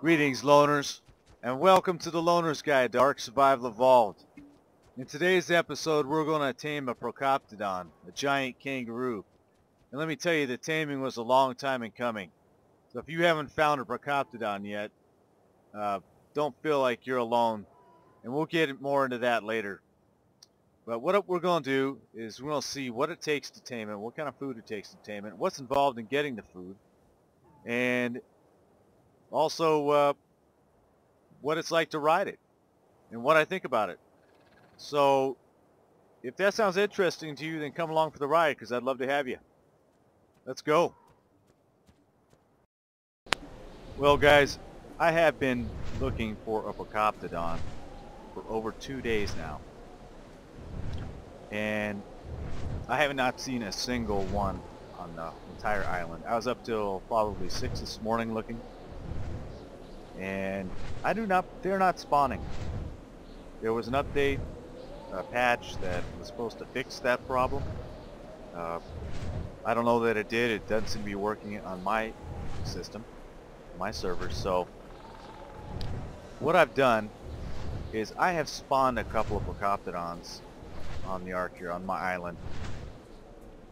Greetings, loners, and welcome to the Loner's Guide to Ark Survival Evolved. In today's episode, we're going to tame a Procoptodon, a giant kangaroo. And let me tell you, the taming was a long time in coming. So if you haven't found a Procoptodon yet, don't feel like you're alone. And we'll get more into that later. But what we're going to do is we're going to see what it takes to tame it, what kind of food it takes to tame it, what's involved in getting the food, and also what it's like to ride it, and what I think about it. So if that sounds interesting to you, then come along for the ride, because I'd love to have you. Let's go. Well, guys, I have been looking for a Procoptodon for over 2 days now, and I have not seen a single one on the entire island. I was up till probably 6 this morning looking, and they're not spawning. There was an update, a patch that was supposed to fix that problem. I don't know that it did. It doesn't seem to be working on my system, my servers. So what I've done is I have spawned a couple of Procoptodons on the Ark here on my island.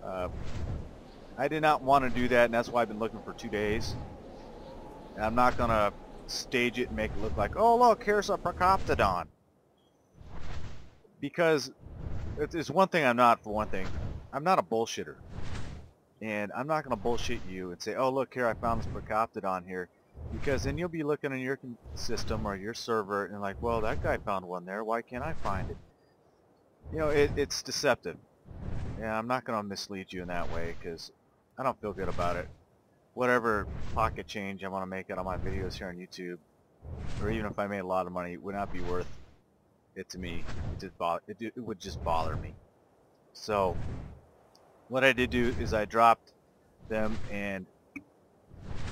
I did not want to do that, and that's why I've been looking for 2 days. And I'm not going to stage it and make it look like, oh look, here's a Procoptodon. Because there's one thing I'm not, for one thing. I'm not a bullshitter. And I'm not going to bullshit you and say, oh look, here I found this Procoptodon here. Because then you'll be looking in your system or your server and like, well, that guy found one there, why can't I find it? You know, it's deceptive. And I'm not going to mislead you in that way, because I don't feel good about it. Whatever pocket change I want to make out of my videos here on YouTube, or even if I made a lot of money, it would not be worth it to me. It would just bother me. So what I did do is I dropped them, and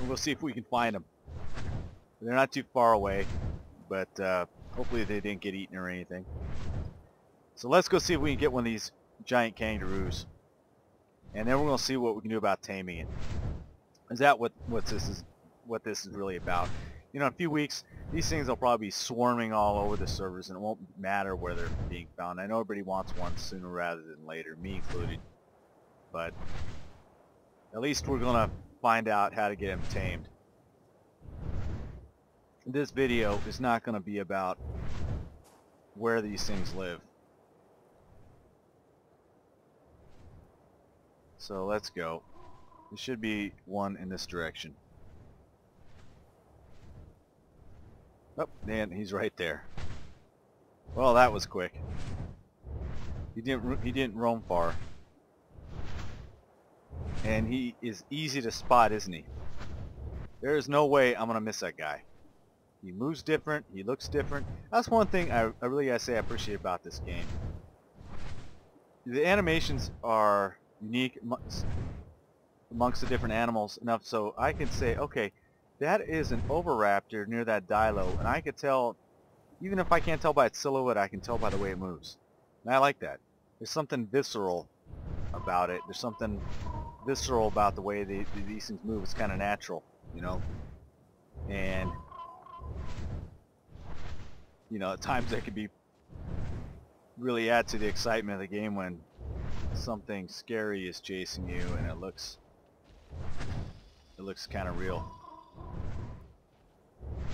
we'll see if we can find them. They're not too far away, but hopefully they didn't get eaten or anything. So let's go see if we can get one of these giant kangaroos, and then we're going to see what we can do about taming it. Is that what this is really about? You know, in a few weeks, these things will probably be swarming all over the servers, and it won't matter where they're being found. I know everybody wants one sooner rather than later, me included. But at least we're going to find out how to get them tamed. This video is not going to be about where these things live. So let's go. There should be one in this direction. Oh, man, he's right there. Well, that was quick. He didn't roam far. And he is easy to spot, isn't he? There is no way I'm gonna miss that guy. He moves different. He looks different. That's one thing I really gotta say I appreciate about this game. The animations are unique amongst the different animals enough so I can say, okay, that is an oviraptor near that dilo, and I could tell, even if I can't tell by its silhouette, I can tell by the way it moves. And I like that. There's something visceral about it. There's something visceral about the way these things move. It's kind of natural, you know. And you know, at times that could be really add to the excitement of the game when something scary is chasing you and it looks kind of real.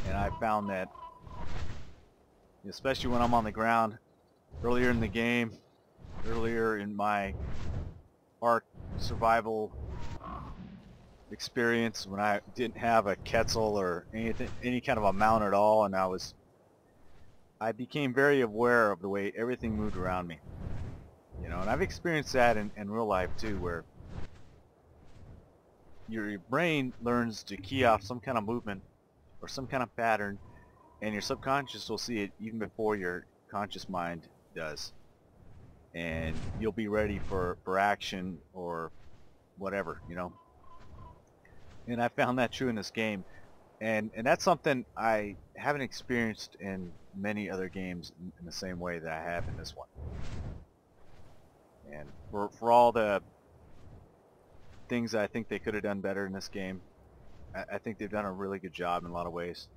And I found that, especially when I'm on the ground, earlier in the game, earlier in my Ark survival experience, when I didn't have a Quetzal or any kind of a mount at all, and I became very aware of the way everything moved around me. You know, and I've experienced that in real life too, where your brain learns to key off some kind of movement or some kind of pattern, and your subconscious will see it even before your conscious mind does. And you'll be ready for action or whatever, you know. And I found that true in this game. And that's something I haven't experienced in many other games in the same way that I have in this one. And for all the things I think they could have done better in this game, I think they've done a really good job in a lot of ways.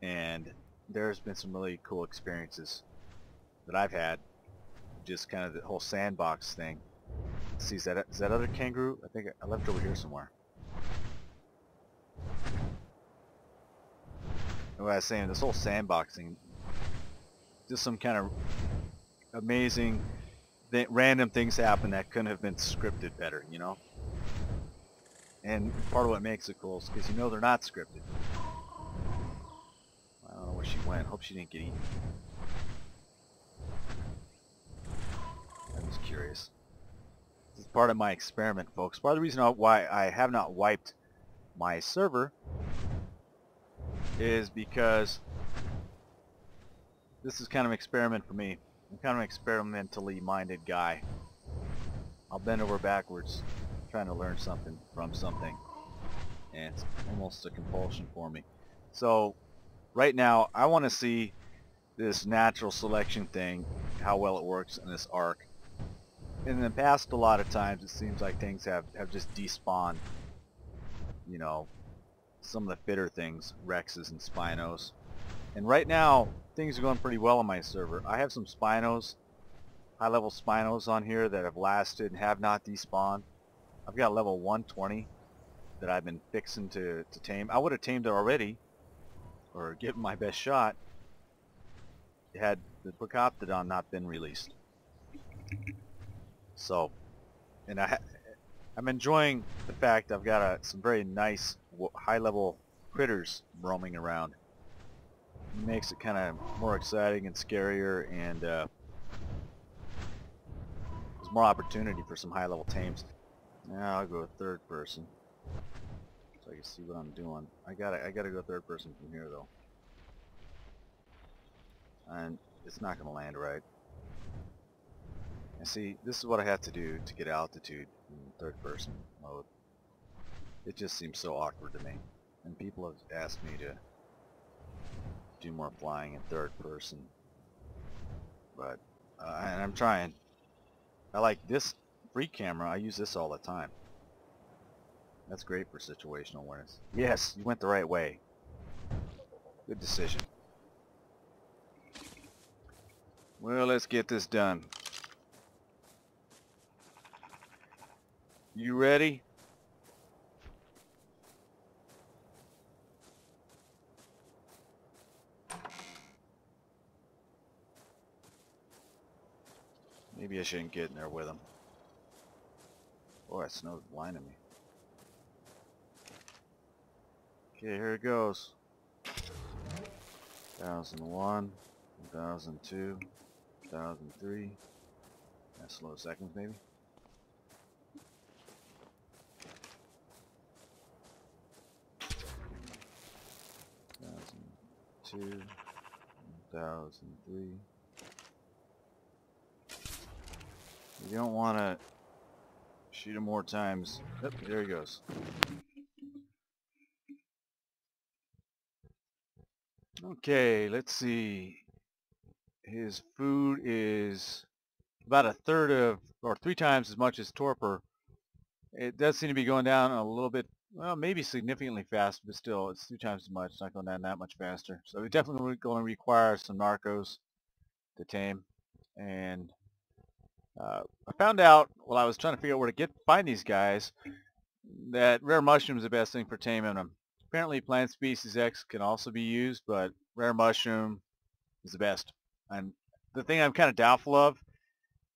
and there's been some really cool experiences that I've had. Just kind of the whole sandbox thing. Let's see, is that other kangaroo? I think I left it over here somewhere. What I was saying, this whole sandboxing, just some kind of amazing, random things happen that couldn't have been scripted better, you know? And part of what makes it cool is because you know they're not scripted. I don't know where she went. Hope she didn't get eaten. I'm just curious. This is part of my experiment, folks. Part of the reason why I have not wiped my server is because this is kind of an experiment for me. I'm kind of an experimentally minded guy. I'll bend over backwards trying to learn something from something, and it's almost a compulsion for me. So right now I want to see this natural selection thing, how well it works in this arc. In the past, a lot of times it seems like things have just despawned, you know, some of the fitter things, Rexes and Spinos. And right now, things are going pretty well on my server. I have some Spinos, high-level Spinos on here that have lasted and have not despawned. I've got level 120 that I've been fixing to tame. I would have tamed it already, or given my best shot, had the Procoptodon not been released. So, and I'm enjoying the fact I've got some very nice high-level critters roaming around. It makes it kind of more exciting and scarier, and there's more opportunity for some high-level tames. Now I'll go third person, so I can see what I'm doing. I gotta go third person from here though, and it's not gonna land right. And see, this is what I have to do to get altitude in third person mode. It just seems so awkward to me, and people have asked me to do more flying in third person, but and I'm trying. I like this free camera. I use this all the time. That's great for situational awareness. Yes, you went the right way. Good decision. Well, let's get this done. You ready? Maybe I shouldn't get in there with him. Boy, that snow's blinding me. Okay, here it goes. 1001, 1002, 1003. That's slow seconds, maybe. 1002, 1003. You don't want to shoot him more times. Yep, there he goes. Okay, let's see. His food is about a third of, or 3 times as much as torpor. It does seem to be going down a little bit, well, maybe significantly faster, but still, it's 3 times as much. It's not going down that much faster. So we're definitely going to require some narcos to tame. And I found out while I was trying to figure out where to find these guys that rare mushroom is the best thing for taming them. Apparently plant species X can also be used, but rare mushroom is the best. And the thing I'm kind of doubtful of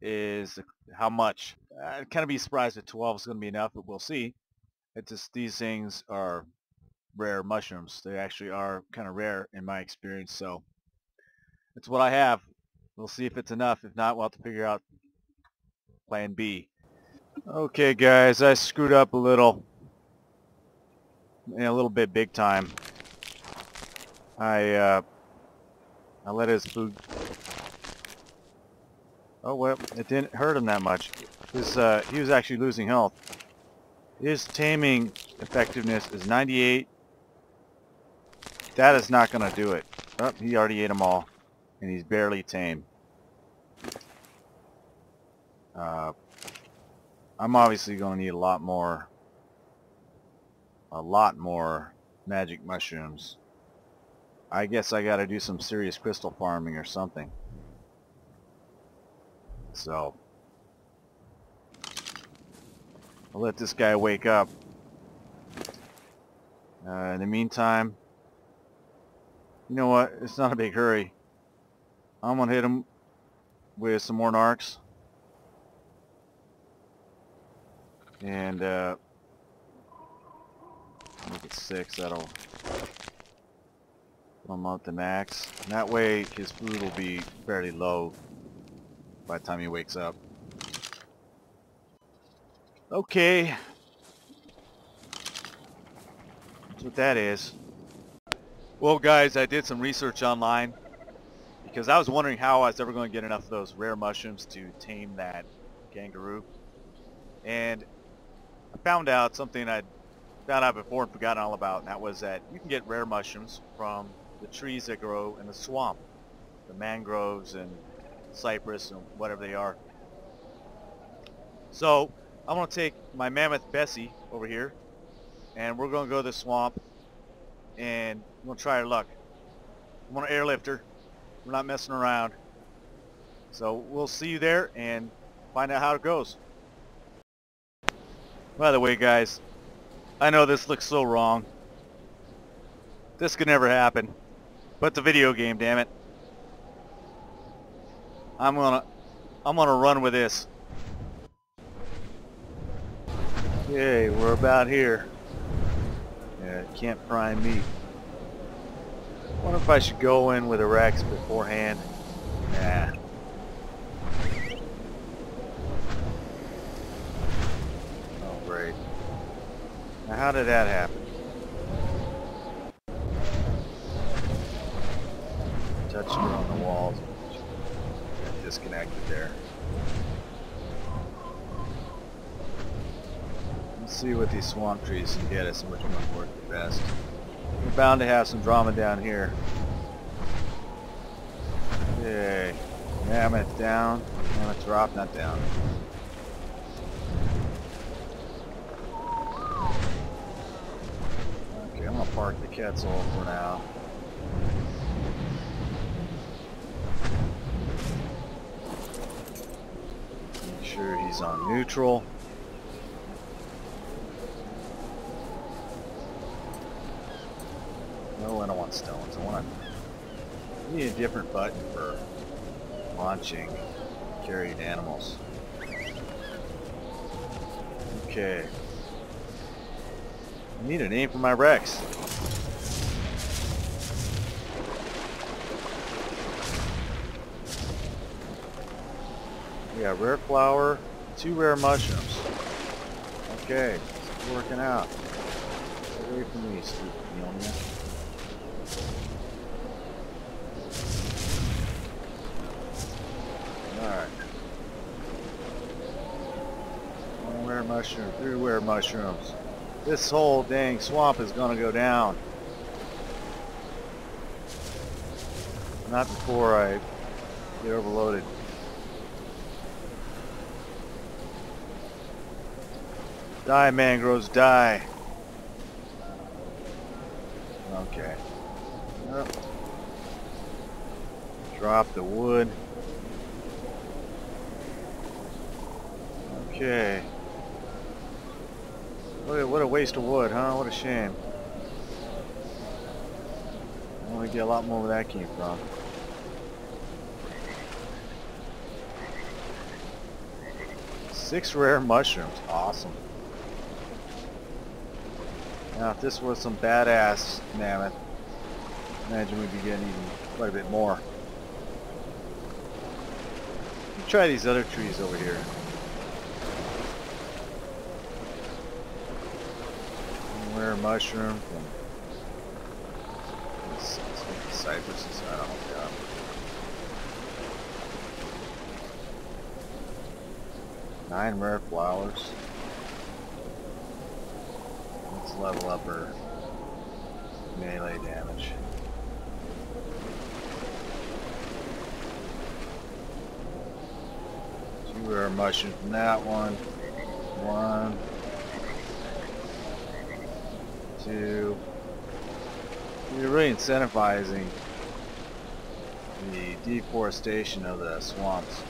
is how much. I'd kind of be surprised if 12 is going to be enough, but we'll see. It's just these things are rare mushrooms. They actually are kind of rare in my experience, so it's what I have. We'll see if it's enough. If not, we'll have to figure out plan B. Okay, guys, I screwed up a little. A little bit big time. I let his food... Oh, well, it didn't hurt him that much. He was actually losing health. His taming effectiveness is 98. That is not going to do it. Oh, he already ate them all, and he's barely tame. I'm obviously going to need a lot more magic mushrooms. I guess I gotta do some serious crystal farming or something. So I'll let this guy wake up. In the meantime, you know what? It's not a big hurry. I'm gonna hit him with some more narcs. And make it 6. That'll put him up to max. And that way his food will be fairly low by the time he wakes up. Okay. That's what that is. Well guys, I did some research online because I was wondering how I was ever going to get enough of those rare mushrooms to tame that kangaroo. And I found out something I'd found out before and forgotten all about, and that was that you can get rare mushrooms from the trees that grow in the swamp. The mangroves and cypress and whatever they are. So I'm going to take my mammoth Bessie over here, and we're going to go to the swamp, and we're going to try our luck. I'm going to airlift her. We're not messing around. So we'll see you there and find out how it goes. By the way, guys, I know this looks so wrong. This could never happen. But the video game, damn it. I'm gonna run with this. Okay, we're about here. Yeah, can't prime me. Wonder if I should go in with a Rex beforehand. Nah. Oh great. Now how did that happen? Touched her on the walls. Got disconnected there. Let's see what these swamp trees can get us and which ones work the best. We're bound to have some drama down here. Okay. Mammoth down. Mammoth drop, not down. Okay, I'm gonna park the Quetzal for now. Make sure he's on neutral. No, I don't want stones. I need a different button for launching carried animals. Okay. I need a name for my Rex. Yeah, rare flower, 2 rare mushrooms. Okay, it's working out. Get away from me, stupid Neonia. Alright. 1 rare mushroom, 3 rare mushrooms. This whole dang swamp is gonna go down. Not before I get overloaded. Die, mangroves, die. Okay. Yep. Drop the wood. Okay. What a waste of wood, huh? What a shame. I want to get a lot more where that came from. Six rare mushrooms. Awesome. Now if this was some badass mammoth, imagine we'd be getting even quite a bit more. Let's try these other trees over here. Rare mushroom from cypresses. I don't know. 9 rare flowers. Let's level up her melee damage. Two rare mushroom from that one. 1, 2, You're really incentivizing the deforestation of the swamps.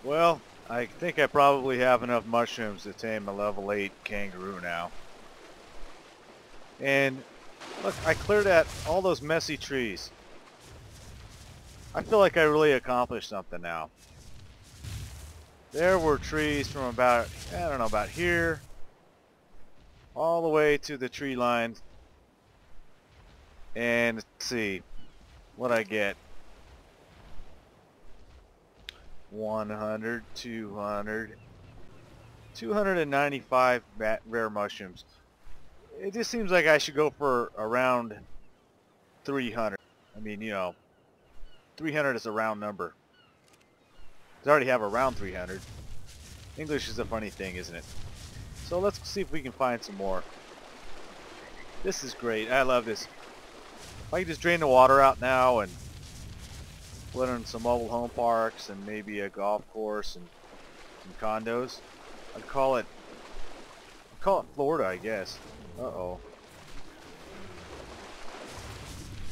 Well, I think I probably have enough mushrooms to tame a level 8 kangaroo now. And look, I cleared out all those messy trees. I feel like I really accomplished something now. There were trees from about, I don't know, about here, all the way to the tree line. And let's see what I get. 100, 200, 295 rare mushrooms. It just seems like I should go for around 300. I mean, you know, 300 is a round number. I already have around 300. English is a funny thing, isn't it? So let's see if we can find some more. This is great. I love this. If I can just drain the water out now and put in some mobile home parks and maybe a golf course and some condos, I'd call it Florida, I guess. Uh-oh.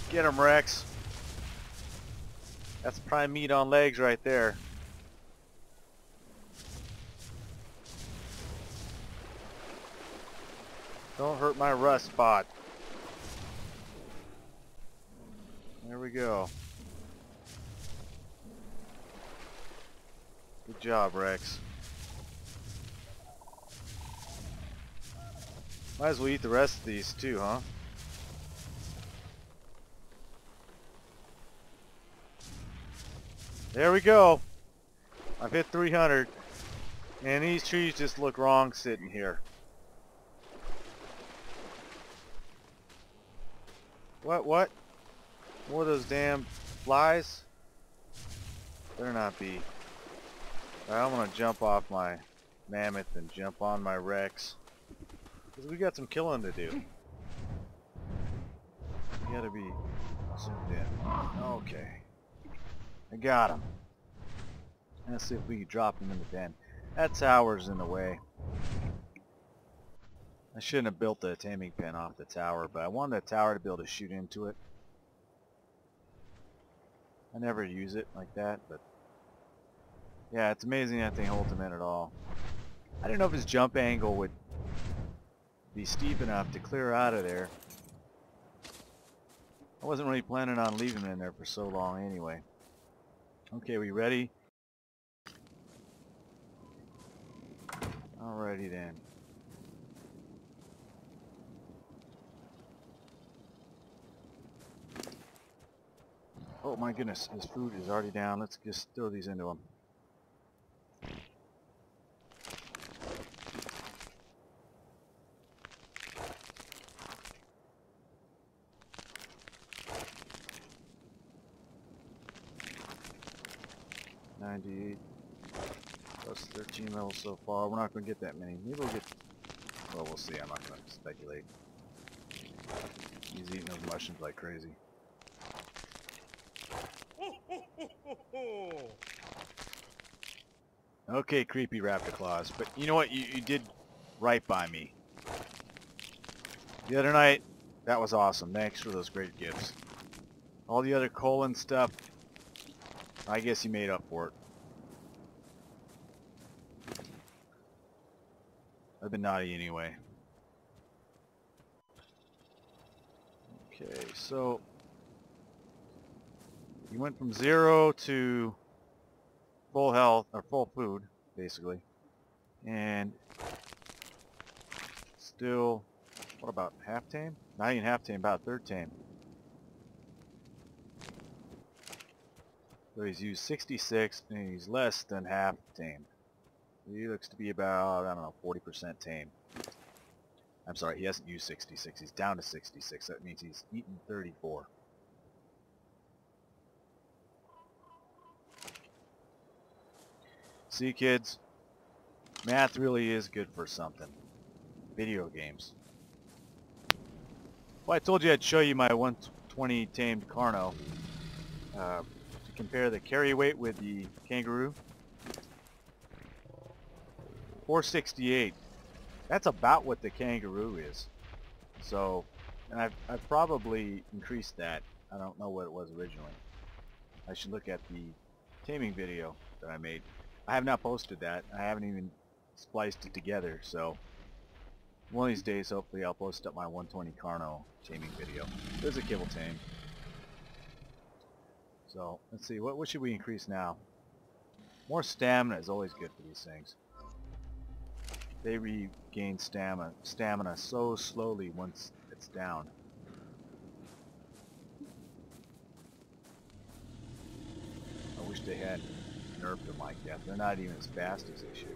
Get him, Rex. That's prime meat on legs right there. Don't hurt my rust spot. There we go. Good job, Rex. Might as well eat the rest of these too, huh? There we go. I've hit 300. And these trees just look wrong sitting here. What? More of those damn flies? Better not be. Alright, I'm gonna jump off my mammoth and jump on my Rex. Because we got some killing to do. You gotta be zoomed in. Okay. I got him. Let's see if we can drop him in the den. That tower's in the way. I shouldn't have built the taming pen off the tower, but I wanted the tower to be able to shoot into it. I never use it like that, but yeah, it's amazing that thing holds him in at all. I didn't know if his jump angle would be steep enough to clear out of there. I wasn't really planning on leaving him in there for so long anyway. Okay, we ready? Alrighty then. Oh my goodness, his food is already down. Let's just throw these into him. $98 plus 13 levels so far. We're not going to get that many. Maybe we'll get. Well, we'll see. I'm not going to speculate. He's eating those mushrooms like crazy. Okay, creepy raptor claws. But you know what? You did right by me. The other night, that was awesome. Thanks for those great gifts. All the other colon stuff, I guess you made up for it. I've been naughty anyway. Okay, so you went from 0 to full health, or full food, basically. And still, what about half tame? Not even half tame, about third tame. So he's used 66, and he's less than half tamed. He looks to be about, I don't know, 40% tame. I'm sorry, he hasn't used 66. He's down to 66. That means he's eaten 34. See, kids? Math really is good for something. Video games. Well, I told you I'd show you my 120 tamed Carno. To compare the carry weight with the kangaroo. 468. That's about what the kangaroo is. So and I've probably increased that. I don't know what it was originally. I should look at the taming video that I made. I have not posted that. I haven't even spliced it together, so one of these days hopefully I'll post up my 120 Carno taming video. There's a kibble tame. So let's see, what should we increase now? More stamina is always good for these things. They regain stamina so slowly once it's down. I wish they had nerfed them like that. They're not even as fast as they should.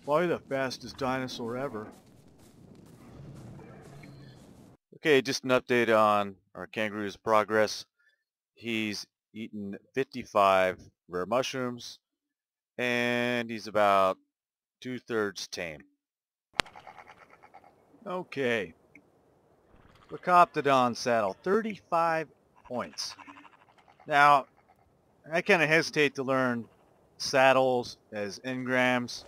Probably the fastest dinosaur ever. Okay, just an update on our kangaroo's progress. He's eaten 55 rare mushrooms, and he's about 2/3 tame. Okay. Procoptodon saddle, 35 points. Now, I kind of hesitate to learn saddles as engrams,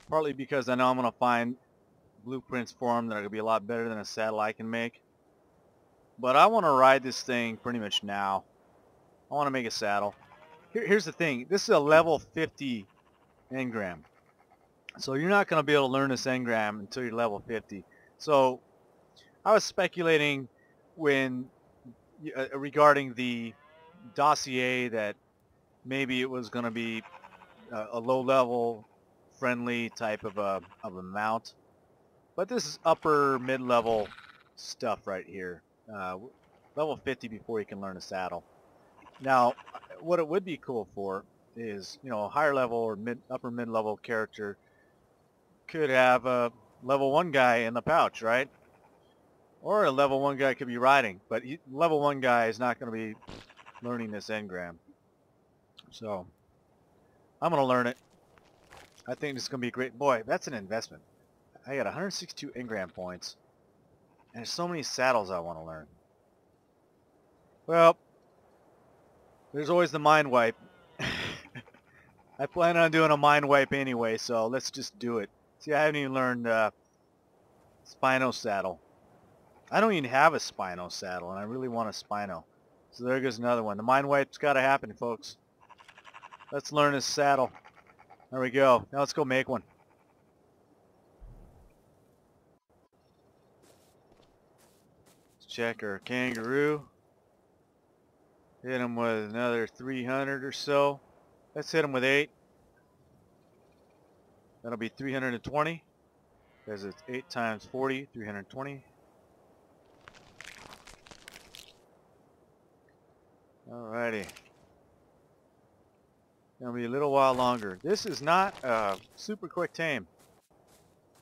partly because I know I'm going to find blueprints for them that are going to be a lot better than a saddle I can make. But I want to ride this thing pretty much now. I want to make a saddle. Here's the thing. This is a level 50 engram. So you're not going to be able to learn this engram until you're level 50. So I was speculating when regarding the dossier that maybe it was going to be a low-level friendly type of a mount. But this is upper mid-level stuff right here. Level 50 before you can learn a saddle. Now, what it would be cool for is, you know, a higher level or upper mid-level character could have a level 1 guy in the pouch, right? Or a level 1 guy could be riding, but level 1 guy is not going to be learning this engram. So, I'm going to learn it. I think this is going to be great. Boy, that's an investment. I got 162 engram points, and there's so many saddles I want to learn. Well, there's always the mind wipe. I plan on doing a mind wipe anyway, so let's just do it. See, I haven't even learned Spino saddle. I don't even have a Spino saddle, and I really want a Spino. So there goes another one. The mind wipe's got to happen, folks. Let's learn this saddle. There we go. Now let's go make one. Let's check our kangaroo. Hit him with another 300 or so. Let's hit him with 8. That'll be 320. Because it's 8 times 40, 320. Alrighty. Gonna be a little while longer. This is not a super quick tame.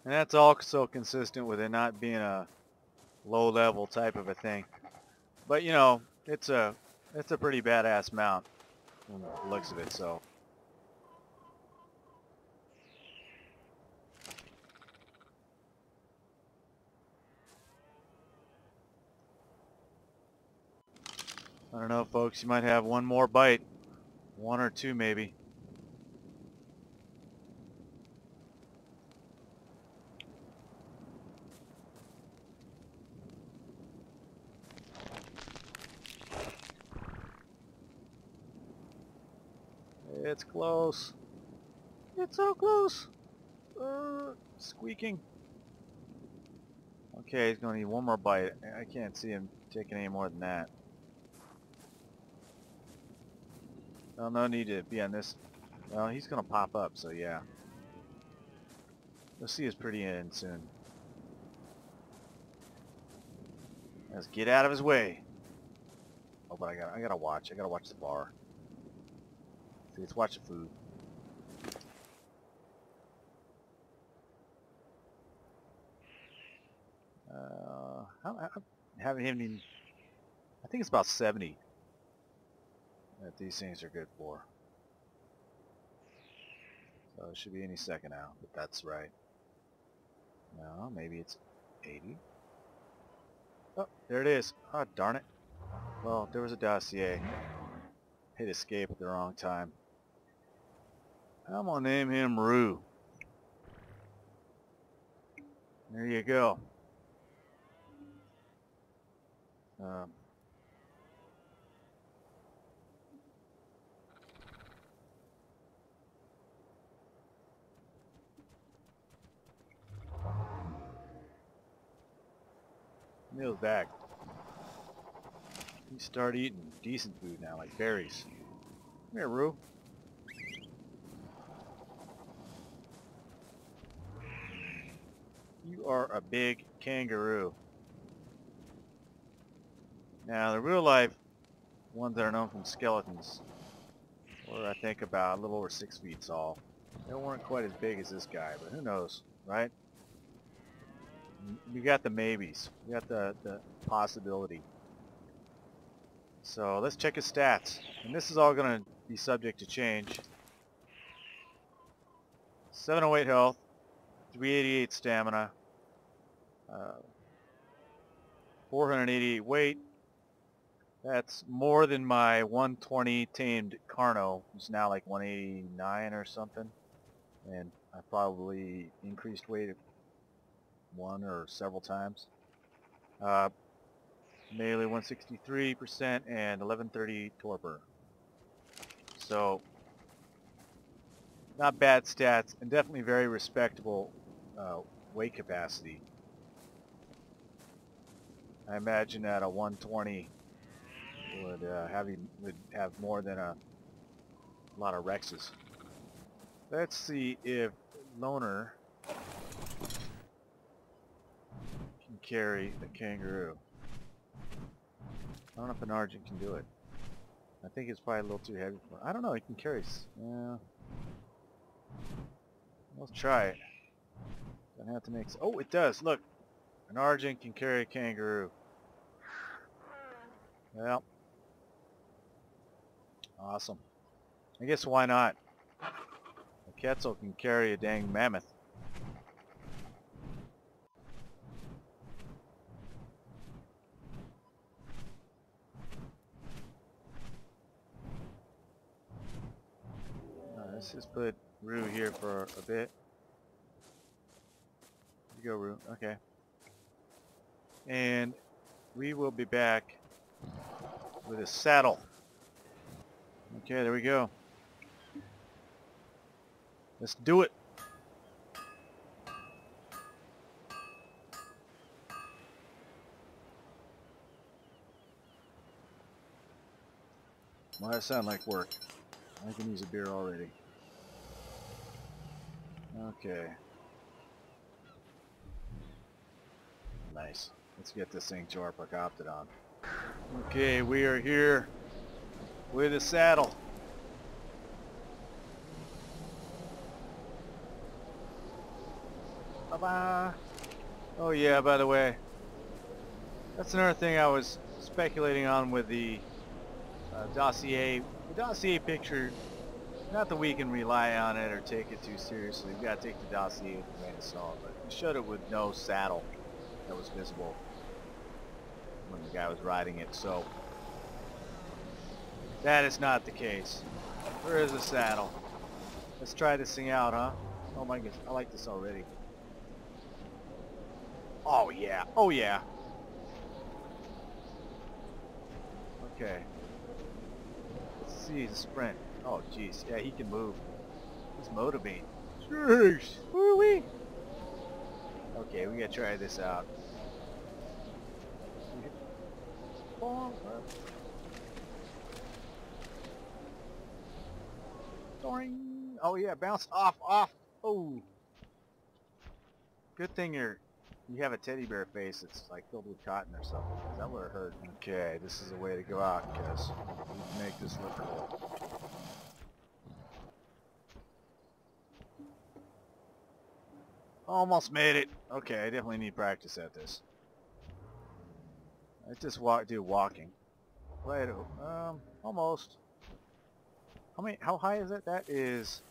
And that's also consistent with it not being a low level type of a thing. But you know, it's a pretty badass mount from the looks of it, so. I don't know, folks, you might have one more bite. 1 or 2 maybe. It's close. It's so close. Squeaking. Okay, he's going to need one more bite. I can't see him taking any more than that. Well, no need to be on this. Well, he's going to pop up, so yeah. You'll see his pretty end soon. Let's get out of his way. Oh, but I gotta watch. I gotta watch the bar. See, let's watch the food. I haven't even. I think it's about 70 that these things are good for. So it should be any second now, but that's right. No, maybe it's 80. Oh, there it is. Oh, darn it. Well, there was a dossier. Hit escape at the wrong time. I'm gonna name him Roo. There you go. Um, Meal's back. You start eating decent food now, like berries. Come here, Roo. You are a big kangaroo. Now, the real life ones that are known from skeletons were, I think, about a little over 6 feet tall. They weren't quite as big as this guy, but who knows, right? You got the maybes. You got the possibility. So let's check his stats. And this is all going to be subject to change. 708 health, 388 stamina, 488 weight. That's more than my 120 tamed Carno, who's now like 189 or something. And I probably increased weight one or several times. Melee 163% and 1130 torpor. So, not bad stats, and definitely very respectable weight capacity. I imagine that a 120 would have more than a lot of Rexes. Let's see if Loner can carry a kangaroo. I don't know if an Argent can do it. I think it's probably a little too heavy for it. I don't know, he can carry... Yeah. Let's try it. Don't have to make... Oh, it does! Look! An Argent can carry a kangaroo. Well. Awesome. I guess why not? A Quetzal can carry a dang mammoth. Let's just put Roo here for a bit. You go, Roo. Okay. And we will be back with a saddle. Okay, there we go. Let's do it. Why does it sound like work? I can use a beer already. Okay. Nice. Let's get this thing to our Procoptodon. Okay, we are here with a saddle. Bye-bye. Oh yeah, by the way, that's another thing I was speculating on with the dossier. The dossier picture, not that we can rely on it or take it too seriously. We've got to take the dossier with a grain of salt, but we showed it with no saddle that was visible when the guy was riding it, so that is not the case. There is a saddle. Let's try this thing out, huh? Oh my goodness, I like this already. Oh yeah, oh yeah. Okay. Let's see the sprint. Oh jeez, yeah, he can move. He's motivating. Jeez, woo-wee. Okay, we gotta try this out. Oh yeah, bounce off. Oh. Good thing you have a teddy bear face that's like filled with cotton or something. That would have hurt. Okay, this is a way to go out because we can make this look cool. Almost made it. Okay, I definitely need practice at this. I just do walking. Right, almost. How high is it? That is,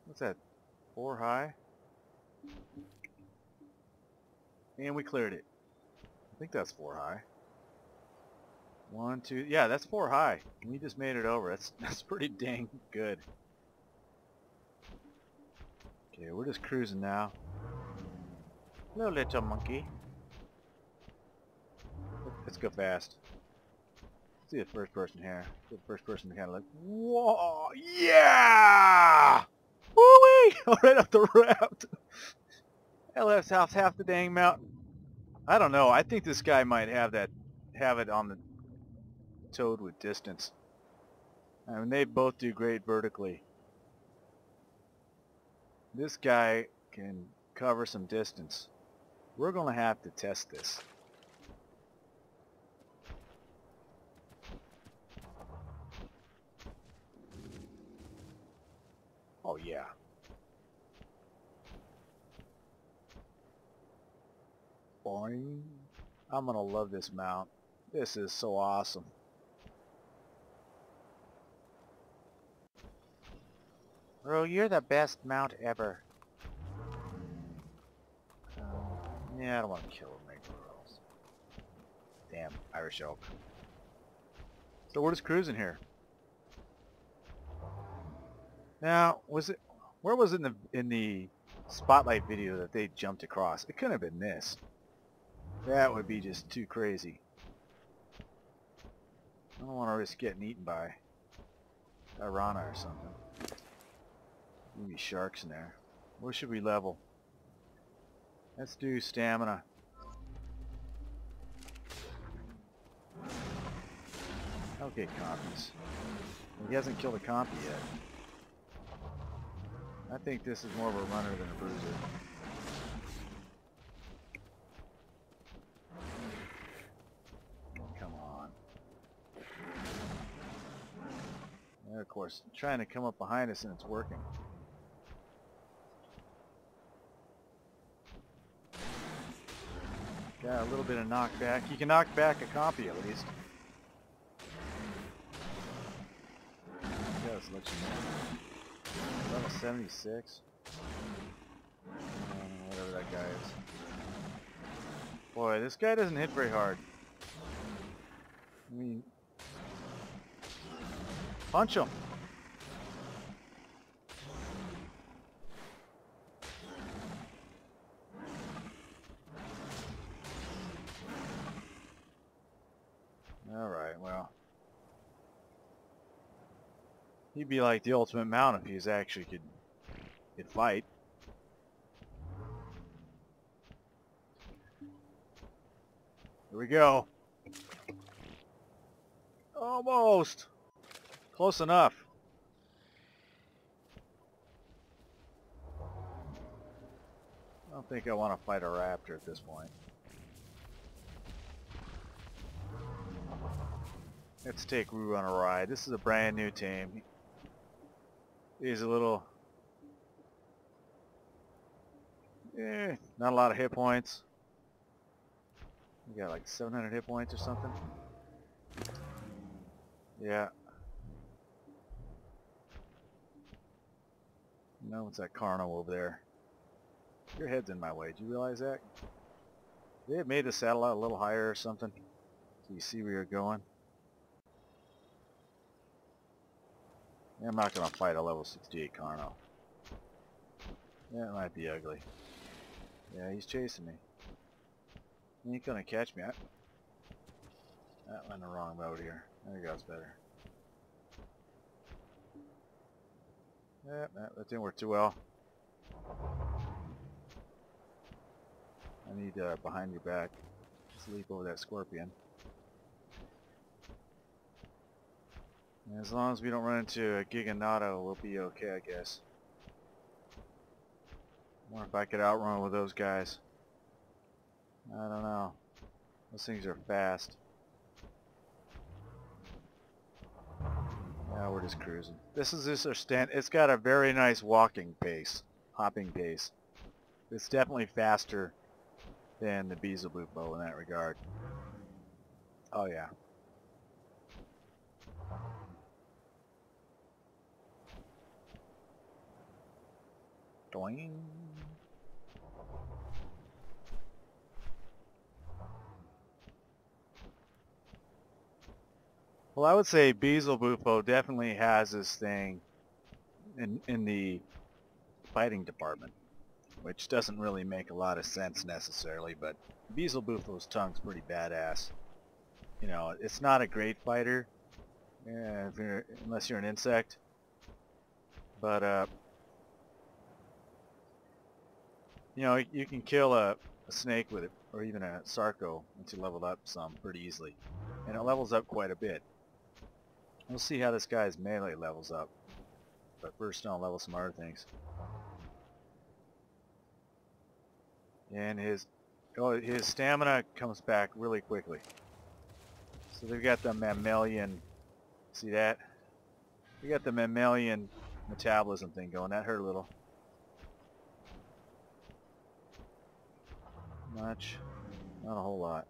what's that, 4 high? And we cleared it. I think that's 4 high. 1, 2, yeah, that's 4 high. We just made it over. That's pretty dang good. Okay, we're just cruising now. Hello, little monkey. Let's go fast. See the first person here. The first person to kind of like, whoa, yeah! Woo-wee! Right up the raft. LS House half the dang mountain. I don't know. I think this guy might have it on the toad with distance. I mean, they both do great vertically. This guy can cover some distance. We're going to have to test this. Oh yeah. Boing. I'm going to love this mount. This is so awesome. Bro, you're the best mount ever. Yeah, I don't want to kill him, girls. Damn, Irish elk. So we're just cruising here. Now, where was it in the spotlight video that they jumped across? It couldn't have been this. That would be just too crazy. I don't want to risk getting eaten by piranha or something. Maybe sharks in there. Where should we level? Let's do stamina. Okay, compys. He hasn't killed a compy yet. I think this is more of a runner than a bruiser. Come on. And of course, trying to come up behind us and it's working. Got a little bit of knockback. You can knock back a compy at least. Yeah, let's let you know. Level 76. Whatever that guy is. Boy, this guy doesn't hit very hard. I mean, punch him. Alright, well. He'd be like the ultimate mount if he actually could fight. Here we go. Almost. Close enough. I don't think I want to fight a raptor at this point. Let's take Roo on a ride. This is a brand new Tame. He's a little... not a lot of hit points. We got like 700 hit points or something. Yeah. No, it's that Carno over there. Your head's in my way. Do you realize that? They have made the satellite a little higher or something. So you see where you're going. Yeah, I'm not going to fight a level 68 Carno. Yeah, it might be ugly. Yeah, he's chasing me. He ain't going to catch me. That went the wrong mode here. There goes better. Yeah, that didn't work too well. I need behind your back. Sleep over that scorpion. And as long as we don't run into a Giganato, we'll be okay, I guess. I wonder if I could outrun with those guys. I don't know. Those things are fast. Yeah, we're just cruising. This is just our stand. It's got a very nice walking pace, hopping pace. It's definitely faster than the Beelzebub in that regard. Oh yeah. Doing. Well, I would say Beelzebub definitely has this thing in the fighting department. which doesn't really make a lot of sense necessarily, but Beelzebuffo's tongue's pretty badass. You know, it's not a great fighter, unless you're an insect, but you know, you can kill a snake with it, or even a Sarco once you level up some pretty easily, and it levels up quite a bit. We'll see how this guy's melee levels up, but first I'll level some other things. And his stamina comes back really quickly. So they've got the mammalian, see that? We got the mammalian metabolism thing going. That hurt a little. Much, not a whole lot.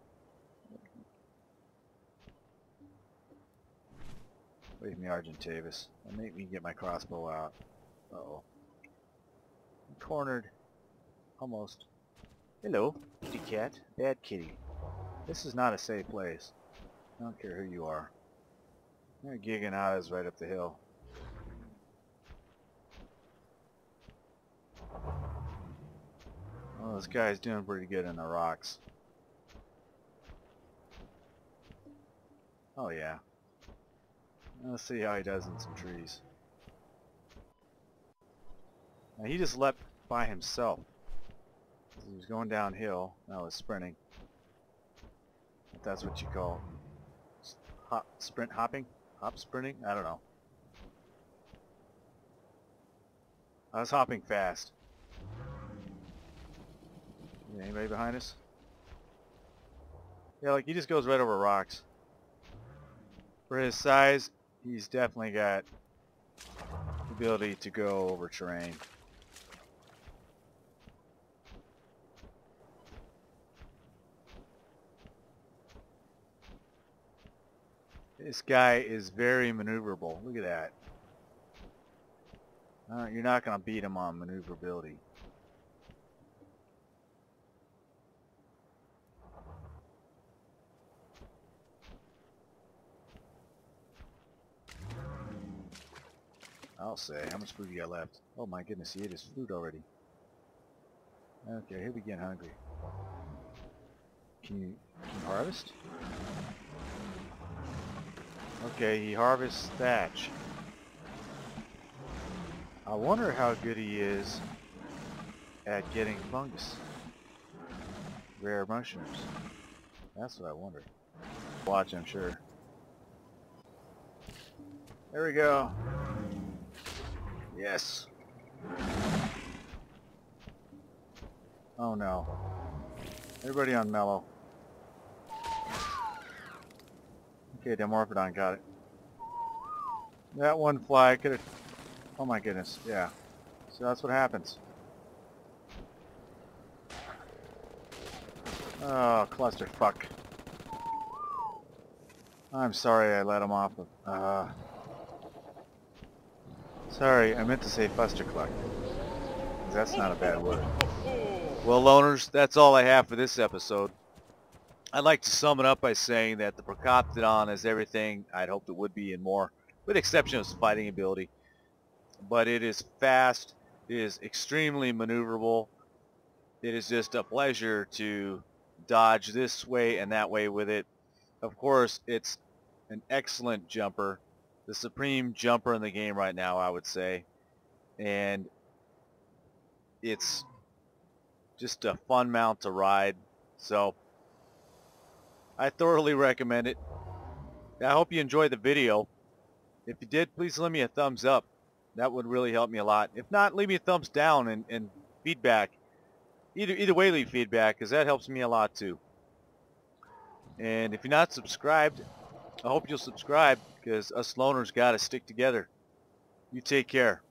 Wait me, Argentavis. That make me get my crossbow out. Uh-oh. I'm cornered. Almost. Hello, kitty cat. Bad kitty. This is not a safe place. I don't care who you are. Your gigging out is right up the hill. Well, this guy's doing pretty good in the rocks. Oh yeah. Let's see how he does in some trees. Now he just leapt by himself. He was going downhill. Now he's sprinting. If that's what you call sprint hopping? Hop sprinting? I don't know. I was hopping fast. Anybody behind us? Yeah, like he just goes right over rocks. For his size, he's definitely got the ability to go over terrain. This guy is very maneuverable. Look at that. You're not going to beat him on maneuverability. I'll say. How much food you got left? Oh my goodness, he ate his food already. Okay, he'll be getting hungry. Can you harvest? Okay, he harvests thatch. I wonder how good he is at getting fungus. Rare mushrooms. That's what I wonder. Watch, I'm sure. There we go. Yes. Oh no. Everybody on mellow. Okay, Dimorphodon got it. That one fly could have... Oh my goodness, yeah. So that's what happens. Oh, clusterfuck. I'm sorry I let him off of... Sorry, I meant to say fustercluck. That's not a bad word. Well, loners, that's all I have for this episode. I'd like to sum it up by saying that the Procoptodon is everything I'd hoped it would be and more, with the exception of its fighting ability. But it is fast, it is extremely maneuverable, it is just a pleasure to dodge this way and that way with it. Of course, it's an excellent jumper, the supreme jumper in the game right now, I would say. And it's just a fun mount to ride, so I thoroughly recommend it. I hope you enjoyed the video. If you did, please leave me a thumbs up. That would really help me a lot. If not, leave me a thumbs down and feedback. Either way, leave feedback, because that helps me a lot too. And if you're not subscribed, I hope you'll subscribe, because us loners got to stick together. You take care.